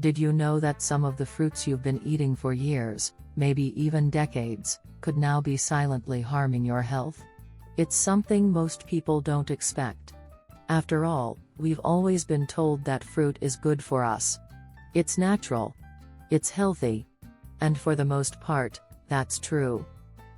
Did you know that some of the fruits you've been eating for years, maybe even decades, could now be silently harming your health? It's something most people don't expect. After all, we've always been told that fruit is good for us. It's natural. It's healthy. And for the most part, that's true.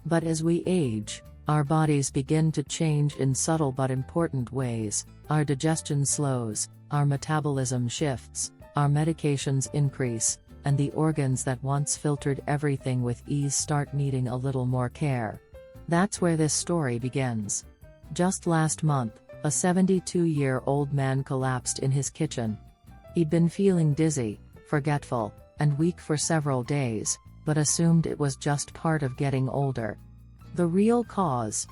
But as we age, our bodies begin to change in subtle but important ways. Our digestion slows, our metabolism shifts, our medications increase, and the organs that once filtered everything with ease start needing a little more care. That's where this story begins. Just last month, a 72-year-old man collapsed in his kitchen. He'd been feeling dizzy, forgetful, and weak for several days, but assumed it was just part of getting older. The real cause?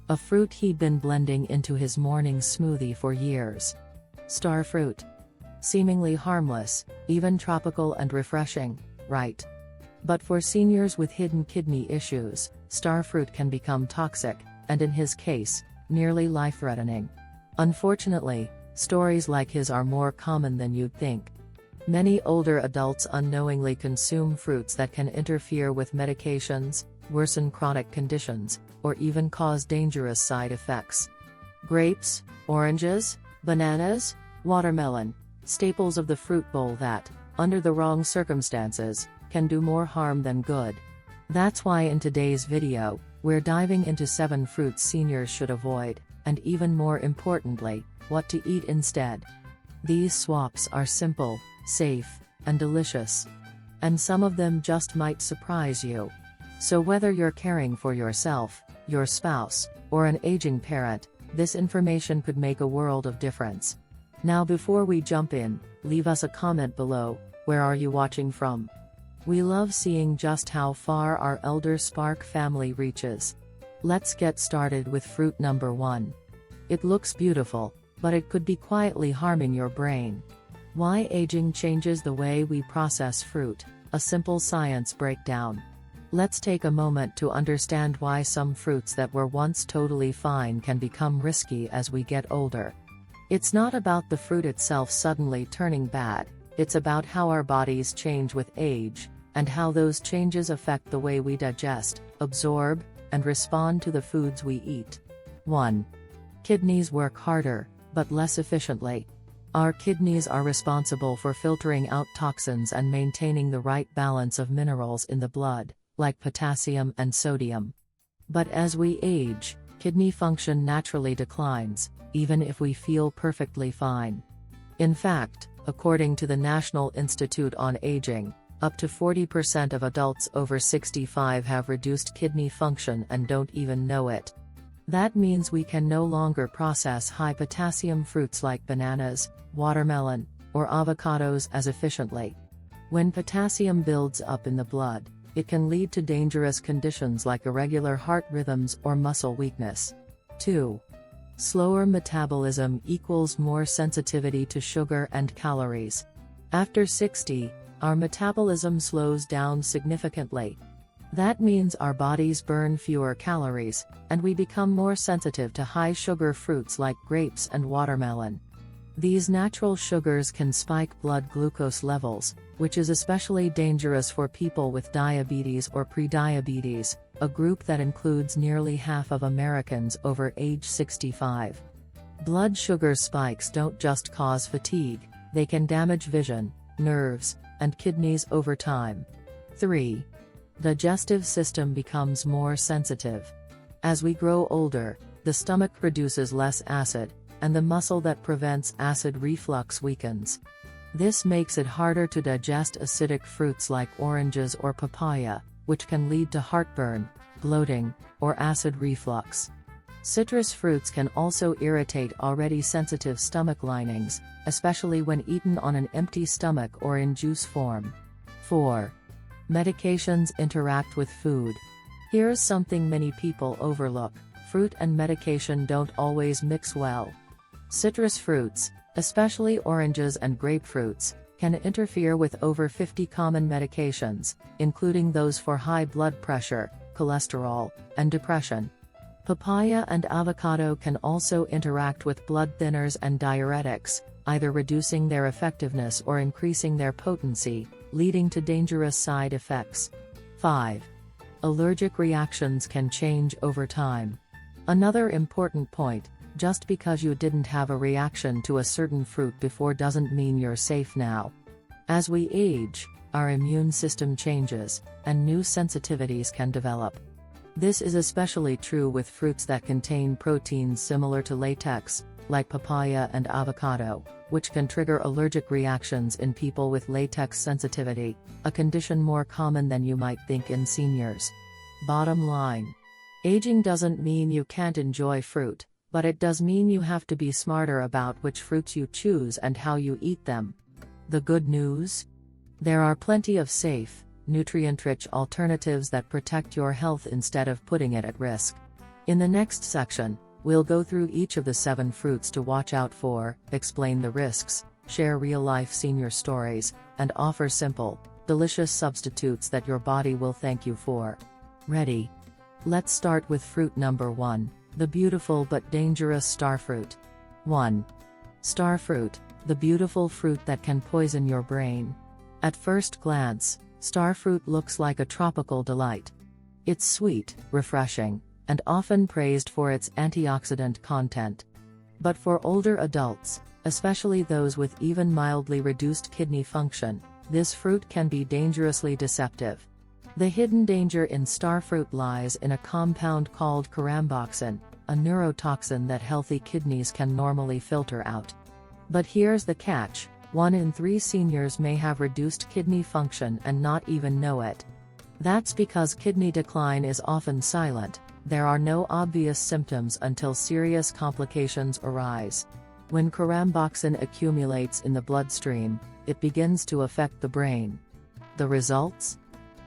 A fruit he'd been blending into his morning smoothie for years. Star fruit. Seemingly harmless, even tropical and refreshing, right? But for seniors with hidden kidney issues, star fruit can become toxic, and in his case, nearly life-threatening. Unfortunately, stories like his are more common than you'd think. Many older adults unknowingly consume fruits that can interfere with medications, worsen chronic conditions, or even cause dangerous side effects. Grapes, oranges, bananas, watermelon, staples of the fruit bowl that, under the wrong circumstances, can do more harm than good. That's why in today's video, we're diving into 7 fruits seniors should avoid, and even more importantly, what to eat instead. These swaps are simple, safe, and delicious. And some of them just might surprise you. So whether you're caring for yourself, your spouse, or an aging parent, this information could make a world of difference. Now before we jump in, leave us a comment below. Where are you watching from? We love seeing just how far our ElderSpark family reaches. Let's get started with fruit number 1. It looks beautiful, but it could be quietly harming your brain. Why aging changes the way we process fruit, a simple science breakdown. Let's take a moment to understand why some fruits that were once totally fine can become risky as we get older. It's not about the fruit itself suddenly turning bad, it's about how our bodies change with age, and how those changes affect the way we digest, absorb, and respond to the foods we eat. 1. Kidneys work harder, but less efficiently. Our kidneys are responsible for filtering out toxins and maintaining the right balance of minerals in the blood, like potassium and sodium. But as we age, kidney function naturally declines, even if we feel perfectly fine. In fact, according to the National Institute on Aging, up to 40% of adults over 65 have reduced kidney function and don't even know it. That means we can no longer process high-potassium fruits like bananas, watermelon, or avocados as efficiently. When potassium builds up in the blood, it can lead to dangerous conditions like irregular heart rhythms or muscle weakness. 2. Slower metabolism equals more sensitivity to sugar and calories. After 60, our metabolism slows down significantly. That means our bodies burn fewer calories, and we become more sensitive to high-sugar fruits like grapes and watermelon. These natural sugars can spike blood glucose levels, which is especially dangerous for people with diabetes or prediabetes, a group that includes nearly half of Americans over age 65. Blood sugar spikes don't just cause fatigue, they can damage vision, nerves, and kidneys over time. 3. Digestive system becomes more sensitive. As we grow older, the stomach produces less acid, and the muscle that prevents acid reflux weakens. This makes it harder to digest acidic fruits like oranges or papaya, which can lead to heartburn, bloating, or acid reflux. Citrus fruits can also irritate already sensitive stomach linings, especially when eaten on an empty stomach or in juice form. 4. Medications interact with food. Here's something many people overlook: fruit and medication don't always mix well. Citrus fruits, especially oranges and grapefruits, can interfere with over 50 common medications, including those for high blood pressure, cholesterol, and depression. Papaya and avocado can also interact with blood thinners and diuretics, either reducing their effectiveness or increasing their potency, leading to dangerous side effects. 5. Allergic reactions can change over time. Another important point: just because you didn't have a reaction to a certain fruit before doesn't mean you're safe now. As we age, our immune system changes, and new sensitivities can develop. This is especially true with fruits that contain proteins similar to latex, like papaya and avocado, which can trigger allergic reactions in people with latex sensitivity, a condition more common than you might think in seniors. Bottom line: aging doesn't mean you can't enjoy fruit, but it does mean you have to be smarter about which fruits you choose and how you eat them. The good news? There are plenty of safe, nutrient-rich alternatives that protect your health instead of putting it at risk. In the next section, we'll go through each of the 7 fruits to watch out for, explain the risks, share real-life senior stories, and offer simple, delicious substitutes that your body will thank you for. Ready? Let's start with fruit number 1, the beautiful but dangerous starfruit. 1. Starfruit, the beautiful fruit that can poison your brain. At first glance, starfruit looks like a tropical delight. It's sweet, refreshing, and often praised for its antioxidant content. But for older adults, especially those with even mildly reduced kidney function, this fruit can be dangerously deceptive. The hidden danger in starfruit lies in a compound called caramboxin, a neurotoxin that healthy kidneys can normally filter out. But here's the catch: 1 in 3 seniors may have reduced kidney function and not even know it. That's because kidney decline is often silent. There are no obvious symptoms until serious complications arise. When caramboxin accumulates in the bloodstream, it begins to affect the brain. The results?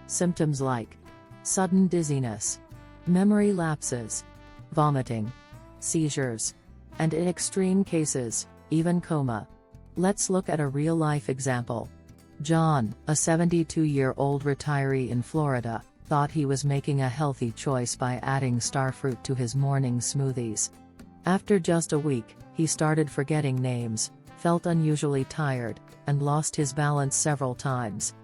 Symptoms like sudden dizziness, memory lapses, vomiting, seizures, and in extreme cases, even coma. Let's look at a real-life example. John, a 72-year-old retiree in Florida, thought he was making a healthy choice by adding starfruit to his morning smoothies. After just a week, he started forgetting names, felt unusually tired, and lost his balance several times.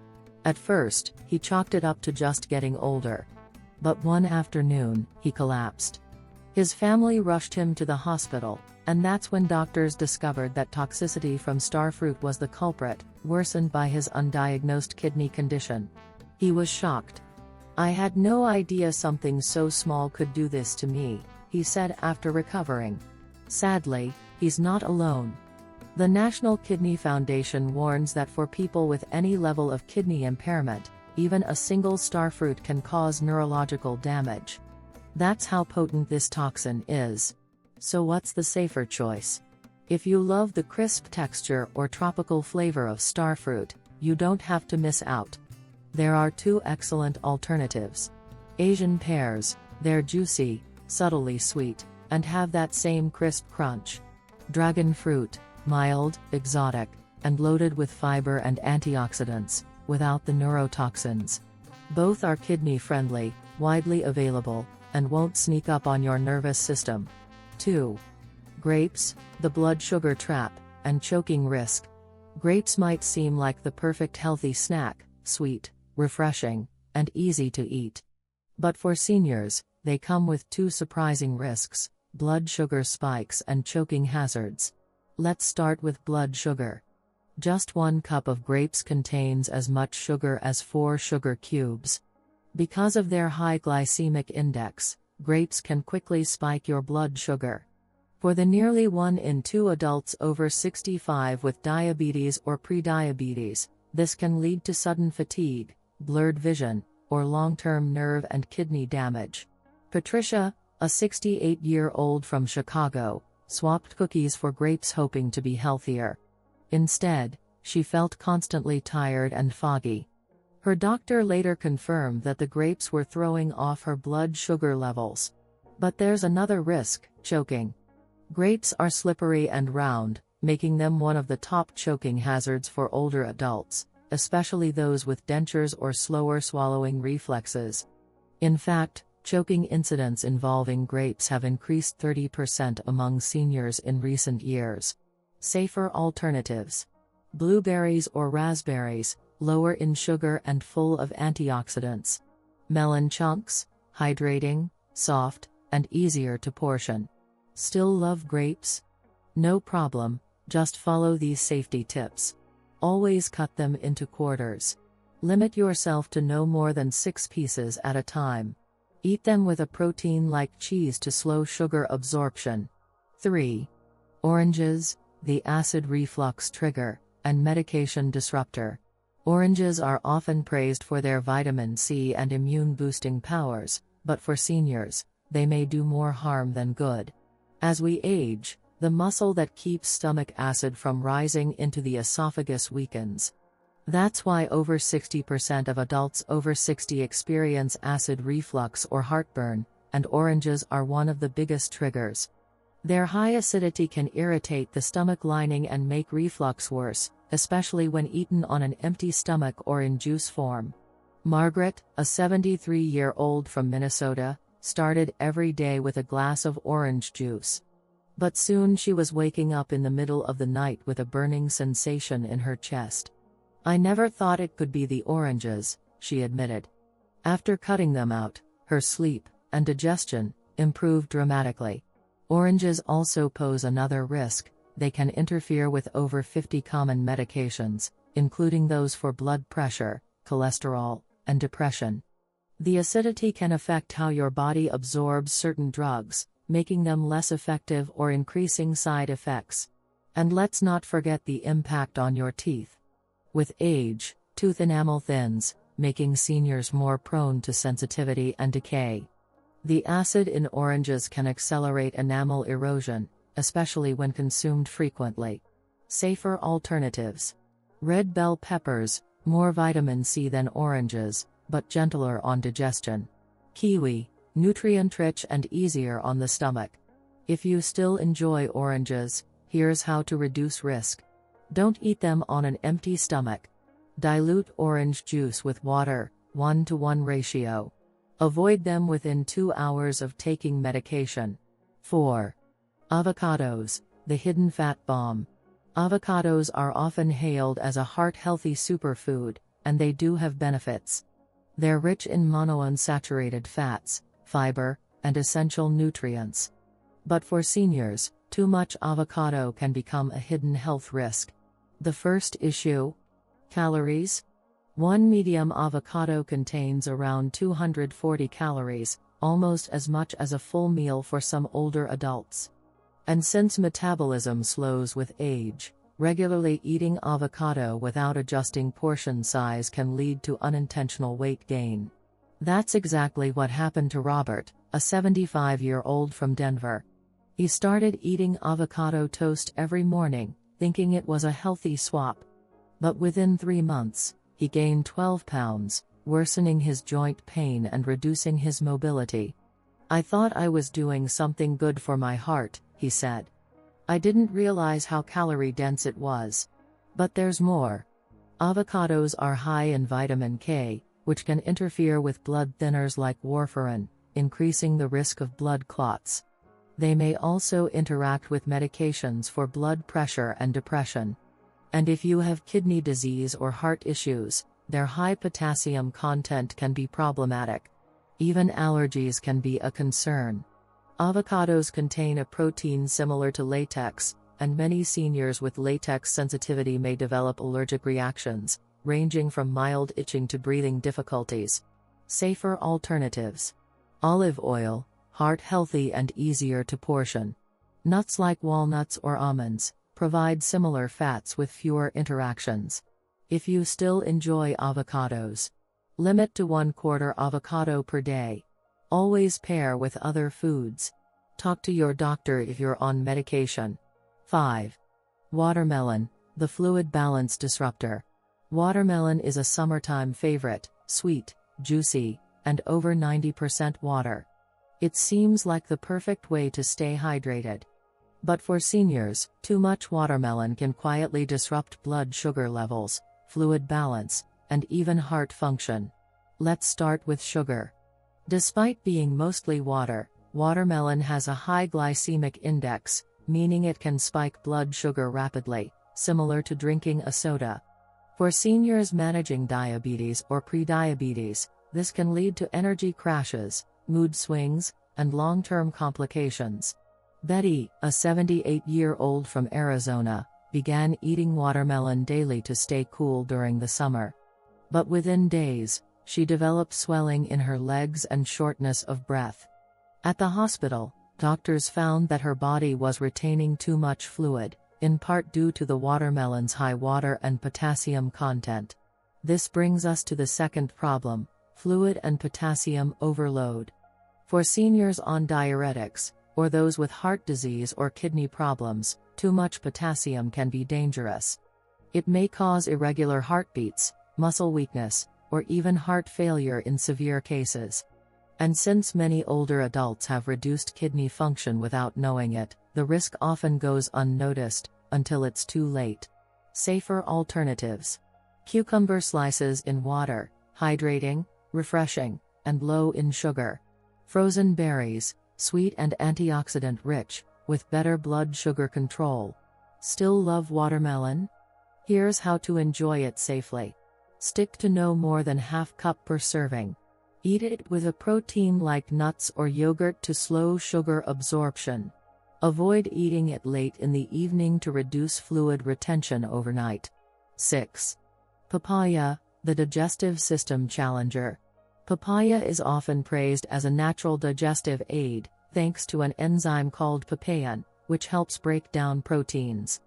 At first, he chalked it up to just getting older. But one afternoon, he collapsed. His family rushed him to the hospital, and that's when doctors discovered that toxicity from starfruit was the culprit, worsened by his undiagnosed kidney condition. He was shocked. "I had no idea something so small could do this to me," he said after recovering. Sadly, he's not alone. The National Kidney Foundation warns that for people with any level of kidney impairment, even a single starfruit can cause neurological damage. That's how potent this toxin is. So what's the safer choice? If you love the crisp texture or tropical flavor of starfruit, you don't have to miss out. There are 2 excellent alternatives. Asian pears, they're juicy, subtly sweet, and have that same crisp crunch. Dragon fruit, mild, exotic, and loaded with fiber and antioxidants, without the neurotoxins. Both are kidney-friendly, widely available, and won't sneak up on your nervous system. 2. Grapes, the blood sugar trap, and choking risk. Grapes might seem like the perfect healthy snack, sweet, refreshing, and easy to eat. But for seniors, they come with 2 surprising risks: blood sugar spikes and choking hazards. Let's start with blood sugar. Just 1 cup of grapes contains as much sugar as 4 sugar cubes. Because of their high glycemic index, grapes can quickly spike your blood sugar. For the nearly 1 in 2 adults over 65 with diabetes or prediabetes, this can lead to sudden fatigue, blurred vision, or long-term nerve and kidney damage. Patricia, a 68-year-old from Chicago, swapped cookies for grapes hoping to be healthier. Instead, she felt constantly tired and foggy. Her doctor later confirmed that the grapes were throwing off her blood sugar levels. But there's another risk: choking. Grapes are slippery and round, making them one of the top choking hazards for older adults, especially those with dentures or slower swallowing reflexes. In fact, choking incidents involving grapes have increased 30% among seniors in recent years. Safer alternatives. Blueberries or raspberries, lower in sugar and full of antioxidants. Melon chunks, hydrating, soft, and easier to portion. Still love grapes? No problem, just follow these safety tips. Always cut them into quarters. Limit yourself to no more than 6 pieces at a time. Eat them with a protein like cheese to slow sugar absorption. 3. Oranges, the acid reflux trigger, and medication disruptor. Oranges are often praised for their vitamin C and immune-boosting powers, but for seniors, they may do more harm than good. As we age, the muscle that keeps stomach acid from rising into the esophagus weakens. That's why over 60% of adults over 60 experience acid reflux or heartburn, and oranges are one of the biggest triggers. Their high acidity can irritate the stomach lining and make reflux worse, especially when eaten on an empty stomach or in juice form. Margaret, a 73-year-old from Minnesota, started every day with a glass of orange juice. But soon she was waking up in the middle of the night with a burning sensation in her chest. "I never thought it could be the oranges," she admitted. After cutting them out, her sleep and digestion improved dramatically. Oranges also pose another risk. They can interfere with over 50 common medications, including those for blood pressure, cholesterol, and depression. The acidity can affect how your body absorbs certain drugs, making them less effective or increasing side effects. And let's not forget the impact on your teeth. With age, tooth enamel thins, making seniors more prone to sensitivity and decay. The acid in oranges can accelerate enamel erosion, especially when consumed frequently. Safer alternatives. Red bell peppers, more vitamin C than oranges, but gentler on digestion. Kiwi, nutrient-rich and easier on the stomach. If you still enjoy oranges, here's how to reduce risk. Don't eat them on an empty stomach. Dilute orange juice with water, 1:1 ratio. Avoid them within 2 hours of taking medication. 4. Avocados, the hidden fat bomb. Avocados are often hailed as a heart-healthy superfood, and they do have benefits. They're rich in monounsaturated fats, fiber, and essential nutrients. But for seniors, too much avocado can become a hidden health risk. The first issue? Calories. One medium avocado contains around 240 calories, almost as much as a full meal for some older adults. And since metabolism slows with age, regularly eating avocado without adjusting portion size can lead to unintentional weight gain. That's exactly what happened to Robert, a 75-year-old from Denver. He started eating avocado toast every morning, thinking it was a healthy swap. But within 3 months, he gained 12 pounds, worsening his joint pain and reducing his mobility. "I thought I was doing something good for my heart," he said. "I didn't realize how calorie-dense it was. But there's more. Avocados are high in vitamin K, which can interfere with blood thinners like warfarin, increasing the risk of blood clots. They may also interact with medications for blood pressure and depression. And if you have kidney disease or heart issues, their high potassium content can be problematic. Even allergies can be a concern. Avocados contain a protein similar to latex, and many seniors with latex sensitivity may develop allergic reactions, ranging from mild itching to breathing difficulties. Safer alternatives. Olive oil, heart-healthy and easier to portion. Nuts like walnuts or almonds provide similar fats with fewer interactions. If you still enjoy avocados, limit to 1/4 avocado per day. Always pair with other foods. Talk to your doctor if you're on medication. 5. Watermelon, the fluid balance disruptor. Watermelon is a summertime favorite, sweet, juicy, and over 90% water. It seems like the perfect way to stay hydrated. But for seniors, too much watermelon can quietly disrupt blood sugar levels, fluid balance, and even heart function. Let's start with sugar. Despite being mostly water, watermelon has a high glycemic index, meaning it can spike blood sugar rapidly, similar to drinking a soda. For seniors managing diabetes or prediabetes, this can lead to energy crashes, mood swings, and long-term complications. Betty, a 78-year-old from Arizona, began eating watermelon daily to stay cool during the summer. But within days, she developed swelling in her legs and shortness of breath. At the hospital, doctors found that her body was retaining too much fluid, in part due to the watermelon's high water and potassium content. This brings us to the second problem: fluid and potassium overload. For seniors on diuretics, or those with heart disease or kidney problems, too much potassium can be dangerous. It may cause irregular heartbeats, muscle weakness, or even heart failure in severe cases. And since many older adults have reduced kidney function without knowing it, the risk often goes unnoticed, until it's too late. Safer alternatives. Cucumber slices in water, hydrating, refreshing, and low in sugar. Frozen berries, sweet and antioxidant rich, with better blood sugar control. Still love watermelon? Here's how to enjoy it safely. Stick to no more than ½ cup per serving. Eat it with a protein like nuts or yogurt to slow sugar absorption. Avoid eating it late in the evening to reduce fluid retention overnight. 6. Papaya, the digestive system challenger. Papaya is often praised as a natural digestive aid, thanks to an enzyme called papain, which helps break down proteins.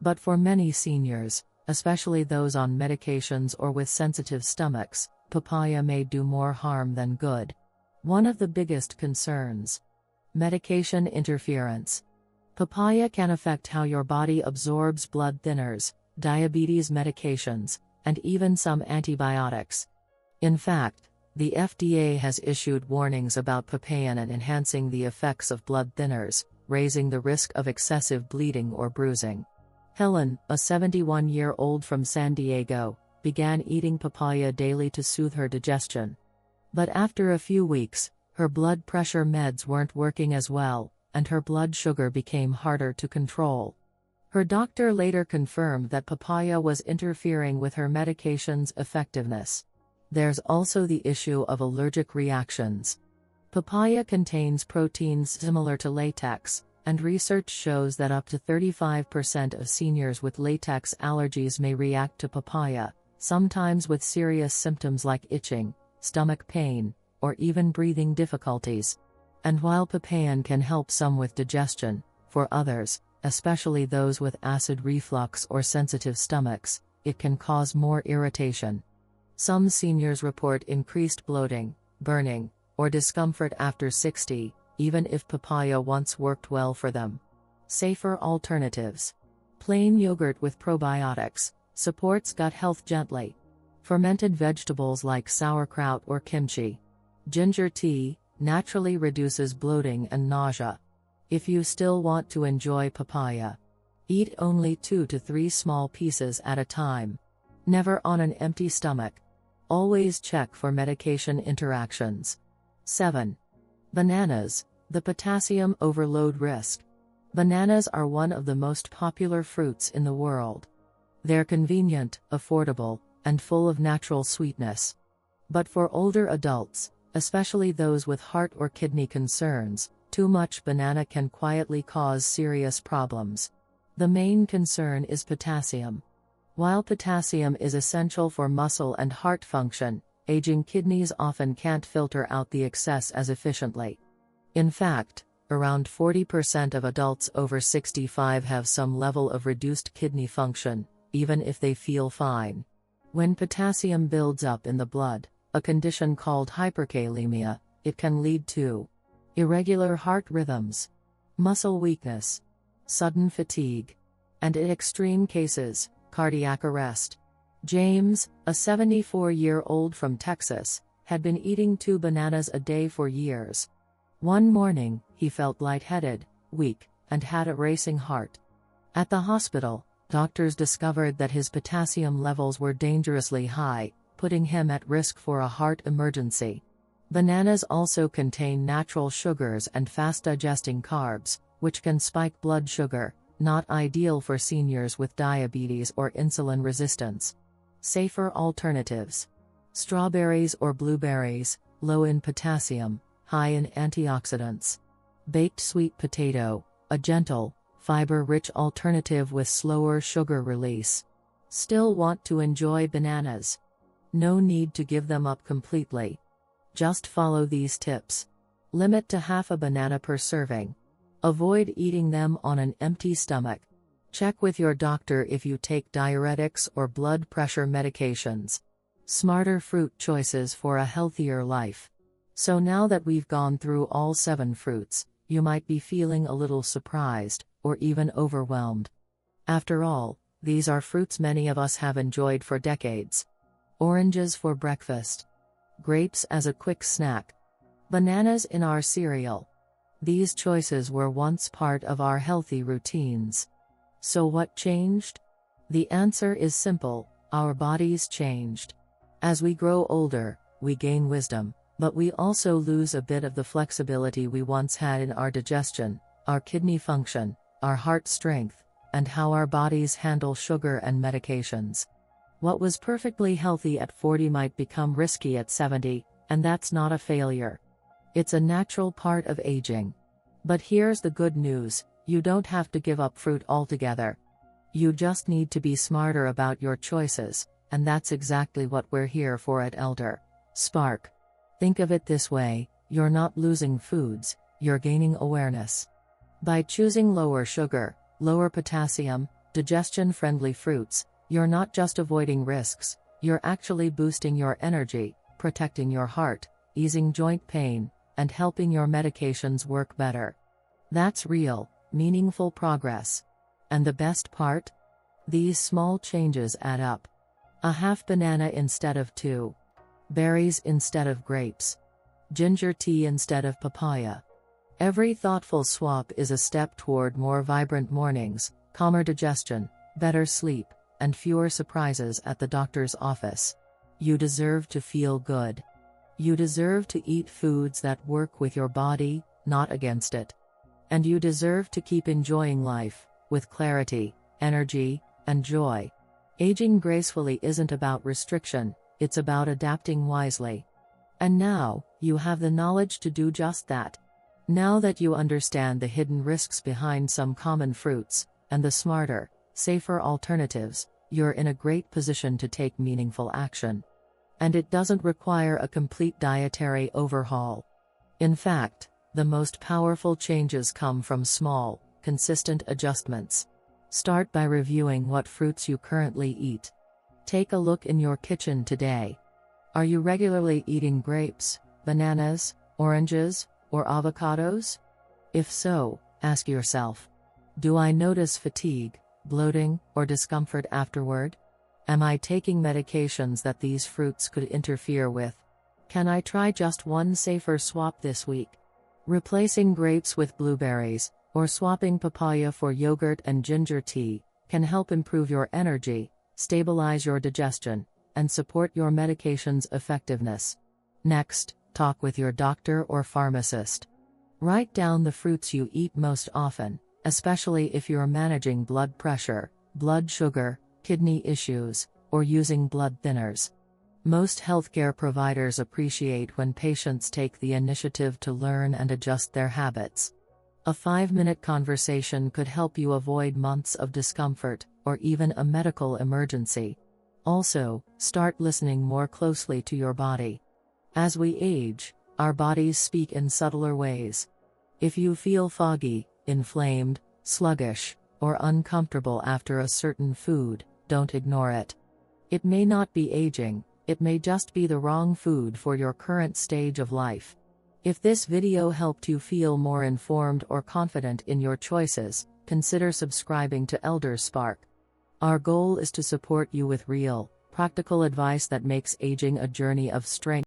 But for many seniors, especially those on medications or with sensitive stomachs, papaya may do more harm than good. One of the biggest concerns: medication interference. Papaya can affect how your body absorbs blood thinners, diabetes medications, and even some antibiotics. In fact, the FDA has issued warnings about papain and enhancing the effects of blood thinners, raising the risk of excessive bleeding or bruising. Helen, a 71-year-old from San Diego, began eating papaya daily to soothe her digestion. But after a few weeks, her blood pressure meds weren't working as well, and her blood sugar became harder to control. Her doctor later confirmed that papaya was interfering with her medication's effectiveness. There's also the issue of allergic reactions. Papaya contains proteins similar to latex, and research shows that up to 35% of seniors with latex allergies may react to papaya, sometimes with serious symptoms like itching, stomach pain, or even breathing difficulties. And while papain can help some with digestion, for others, especially those with acid reflux or sensitive stomachs, it can cause more irritation. Some seniors report increased bloating, burning, or discomfort after 60, even if papaya once worked well for them. Safer alternatives. Plain yogurt with probiotics supports gut health gently. Fermented vegetables like sauerkraut or kimchi. Ginger tea naturally reduces bloating and nausea. If you still want to enjoy papaya, eat only 2 to 3 small pieces at a time. Never on an empty stomach. Always check for medication interactions. 7. Bananas, the potassium overload risk. Bananas are one of the most popular fruits in the world. They're convenient, affordable, and full of natural sweetness. But for older adults, especially those with heart or kidney concerns, too much banana can quietly cause serious problems. The main concern is potassium. While potassium is essential for muscle and heart function, aging kidneys often can't filter out the excess as efficiently. In fact, around 40% of adults over 65 have some level of reduced kidney function, even if they feel fine. When potassium builds up in the blood, a condition called hyperkalemia, it can lead to irregular heart rhythms, muscle weakness, sudden fatigue, and in extreme cases, cardiac arrest. James, a 74-year-old from Texas, had been eating 2 bananas a day for years. One morning, he felt lightheaded, weak, and had a racing heart. At the hospital, doctors discovered that his potassium levels were dangerously high, putting him at risk for a heart emergency. Bananas also contain natural sugars and fast-digesting carbs, which can spike blood sugar, not ideal for seniors with diabetes or insulin resistance. Safer alternatives: strawberries or blueberries, low in potassium, high in antioxidants. Baked sweet potato, a gentle, fiber-rich alternative with slower sugar release. Still want to enjoy bananas? No need to give them up completely. Just follow these tips. Limit to half a banana per serving. Avoid eating them on an empty stomach. Check with your doctor if you take diuretics or blood pressure medications. Smarter fruit choices for a healthier life. So now that we've gone through all 7 fruits, you might be feeling a little surprised, or even overwhelmed. After all, these are fruits many of us have enjoyed for decades. Oranges for breakfast. Grapes as a quick snack. Bananas in our cereal. These choices were once part of our healthy routines. So what changed? The answer is simple: our bodies changed. As we grow older, we gain wisdom, but we also lose a bit of the flexibility we once had in our digestion, our kidney function, our heart strength, and how our bodies handle sugar and medications. What was perfectly healthy at 40 might become risky at 70, and that's not a failure. It's a natural part of aging. But here's the good news: you don't have to give up fruit altogether. You just need to be smarter about your choices, and that's exactly what we're here for at ElderSpark. Think of it this way: you're not losing foods, you're gaining awareness. By choosing lower sugar, lower potassium, digestion-friendly fruits, you're not just avoiding risks, you're actually boosting your energy, protecting your heart, easing joint pain, and helping your medications work better. That's real, meaningful progress. And the best part? These small changes add up. A half banana instead of 2. Berries instead of grapes. Ginger tea instead of papaya. Every thoughtful swap is a step toward more vibrant mornings, calmer digestion, better sleep, and fewer surprises at the doctor's office. You deserve to feel good. You deserve to eat foods that work with your body, not against it. And you deserve to keep enjoying life, with clarity, energy, and joy. Aging gracefully isn't about restriction, it's about adapting wisely. And now, you have the knowledge to do just that. Now that you understand the hidden risks behind some common fruits, and the smarter, safer alternatives, you're in a great position to take meaningful action. And it doesn't require a complete dietary overhaul. In fact, the most powerful changes come from small, consistent adjustments. Start by reviewing what fruits you currently eat. Take a look in your kitchen today. Are you regularly eating grapes, bananas, oranges, or avocados? If so, ask yourself: do I notice fatigue, bloating, or discomfort afterward? Am I taking medications that these fruits could interfere with? Can I try just one safer swap this week? Replacing grapes with blueberries, or swapping papaya for yogurt and ginger tea, can help improve your energy, stabilize your digestion, and support your medication's effectiveness. Next, talk with your doctor or pharmacist. Write down the fruits you eat most often, especially if you're managing blood pressure, blood sugar, kidney issues, or using blood thinners. Most healthcare providers appreciate when patients take the initiative to learn and adjust their habits. A 5-minute conversation could help you avoid months of discomfort, or even a medical emergency. Also, start listening more closely to your body. As we age, our bodies speak in subtler ways. If you feel foggy, inflamed, sluggish, or uncomfortable after a certain food, don't ignore it. It may not be aging, it may just be the wrong food for your current stage of life. If this video helped you feel more informed or confident in your choices, consider subscribing to ElderSpark. Our goal is to support you with real, practical advice that makes aging a journey of strength.